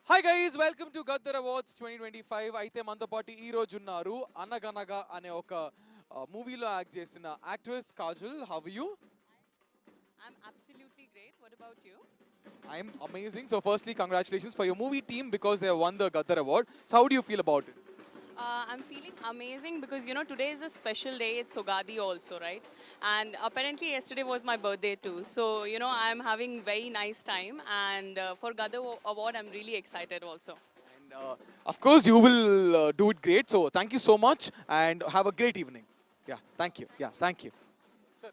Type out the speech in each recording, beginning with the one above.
Hi guys, welcome to Gaddar awards 2025. అయితే మనతో పాటు ఈ రోజు ఉన్నారు అనగనగా అనే ఒక మూవీలో యాక్ట్ చేసిన actress Kajal. How are you? I'm absolutely great. What about you? I'm amazing. So firstly congratulations for your movie team because they won the Gaddar award. So how do you feel about it? I'm feeling amazing because today is a special day. It's Sogadi also, right? And apparently yesterday was my birthday too. So I'm having very nice time. And for Gada Award, I'm really excited also. And of course you will do it great. So thank you so much and have a great evening. Yeah, thank you. Yeah, thank you. Sir.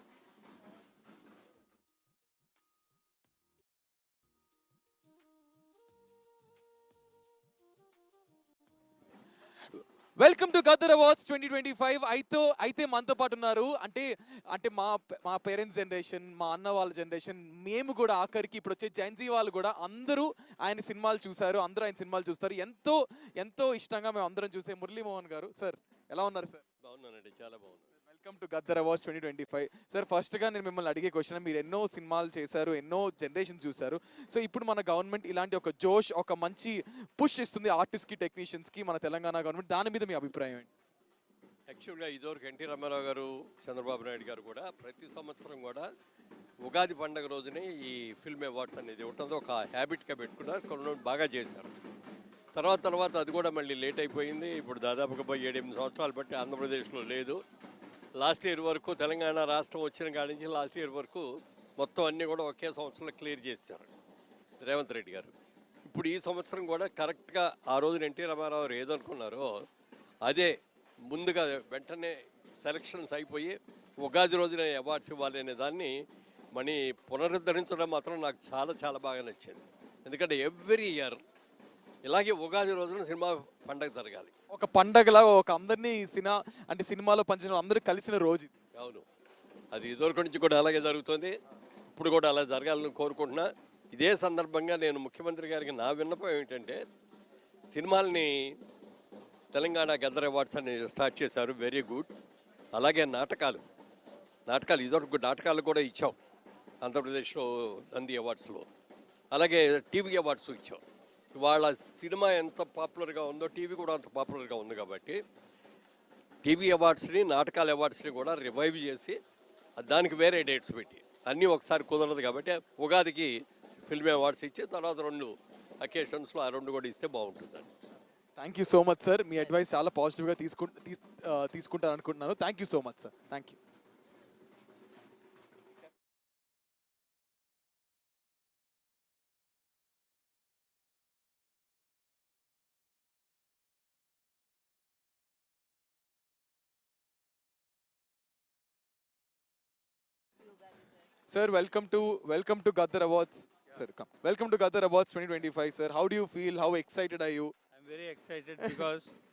Welcome to Gaddar awards 2025. అయితే మనతో పాటు ఉన్నారు అంటే అంటే మా parents generation, మా అన్న వాళ్ళ జనరేషన్, మేము కూడా ఆఖరికి ఇప్పుడు వచ్చే జెన్జీ వాళ్ళు కూడా అందరూ ఆయన సినిమాలు చూశారు. అందరూ ఆయన సినిమాలు చూస్తారు. ఎంతో ఎంతో ఇష్టంగా మేము అందరం చూసే మురళీమోహన్ గారు. సార్ ఎలా ఉన్నారు సార్? బాగున్నానండి, చాలా బాగున్నాను. Welcome to Gaddar awards 2025. Sir ఫస్ట్గా నేను మిమ్మల్ని అడిగే క్వశ్చన్, మీరు ఎన్నో సినిమాలు చేశారు, ఎన్నో జనరేషన్ చూశారు. సో ఇప్పుడు మన గవర్నమెంట్ ఇలాంటి ఒక జోష్, ఒక మంచి పుష్ ఇస్తుంది ఆర్టిస్ట్కి, టెక్నీషియన్స్కి మన తెలంగాణ గవర్నమెంట్. దాని మీద మీ అభిప్రాయం ఏంటి? యాక్చువల్గా ఇదివరకు ఎన్టీ రామారావు గారు, చంద్రబాబు నాయుడు గారు కూడా ప్రతి సంవత్సరం కూడా ఉగాది పండుగ రోజునే ఈ ఫిల్మ్ అవార్డ్స్ అనేది ఇవ్వటంతో ఒక హ్యాబిట్గా పెట్టుకున్నారు. కొన్ని బాగా చేశారు. తర్వాత అది కూడా మళ్ళీ లేట్ అయిపోయింది. ఇప్పుడు దాదాపుగా 7-8 సంవత్సరాలు బట్టి ఆంధ్రప్రదేశ్లో లేదు. లాస్ట్ ఇయర్ వరకు తెలంగాణ రాష్ట్రం వచ్చిన కాడి నుంచి లాస్ట్ ఇయర్ వరకు మొత్తం అన్నీ కూడా ఒకే సంవత్సరంలో క్లియర్ చేశారు రేవంత్ రెడ్డి గారు. ఇప్పుడు ఈ సంవత్సరం కూడా కరెక్ట్గా ఆ రోజున ఎన్టీ రామారావు గారు ఏదనుకున్నారో అదే ముందుగా వెంటనే సెలక్షన్స్ అయిపోయి ఉగాది రోజున అవార్డ్స్ ఇవ్వాలి అనే దాన్ని మనీ పునరుద్ధరించడం మాత్రం నాకు చాలా చాలా బాగా నచ్చింది. ఎందుకంటే ఎవ్రీ ఇయర్ ఇలాగే ఉగాది రోజున సినిమా పండగ జరగాలి. ఒక పండగలాగా, ఒక అందరినీ సినిమాలో పంచిన అందరూ కలిసిన రోజు. అవును, అది ఇదివరకు నుంచి కూడా అలాగే జరుగుతుంది. ఇప్పుడు కూడా అలా జరగాలని కోరుకుంటున్నా. ఇదే సందర్భంగా నేను ముఖ్యమంత్రి గారికి నా విన్నపం ఏమిటంటే, సినిమాల్ని తెలంగాణ గద్దర్ అవార్డ్స్ అని స్టార్ట్ చేశారు, వెరీ గుడ్. అలాగే నాటకాలు ఇదివరకు నాటకాలు కూడా ఇచ్చాం ఆంధ్రప్రదేశ్లో నంది అవార్డ్స్లో. అలాగే టీవీ అవార్డ్స్ ఇచ్చాం. వాళ్ళ సినిమా ఎంత పాపులర్గా ఉందో టీవీ కూడా అంత పాపులర్గా ఉంది. కాబట్టి టీవీ అవార్డ్స్ని, నాటకాల అవార్డ్స్ని కూడా రివైవ్ చేసి దానికి వేరే డేట్స్ పెట్టి, అన్నీ ఒకసారి కుదరదు కాబట్టి ఉగాదికి ఫిల్మ్ అవార్డ్స్ ఇచ్చి తర్వాత 2 అకేషన్స్లో ఆ 2 కూడా ఇస్తే బాగుంటుందండి. Thank you so much sir. Me advice చాలా పాజిటివ్గా తీసుకుంటారు అనుకుంటున్నాను. Thank you so much sir. Thank you. Sir, welcome to Gadzar Awards. Yeah. Sir, come. Welcome to Gadzar Awards 2025, sir. How do you feel? How excited are you? I'm very excited because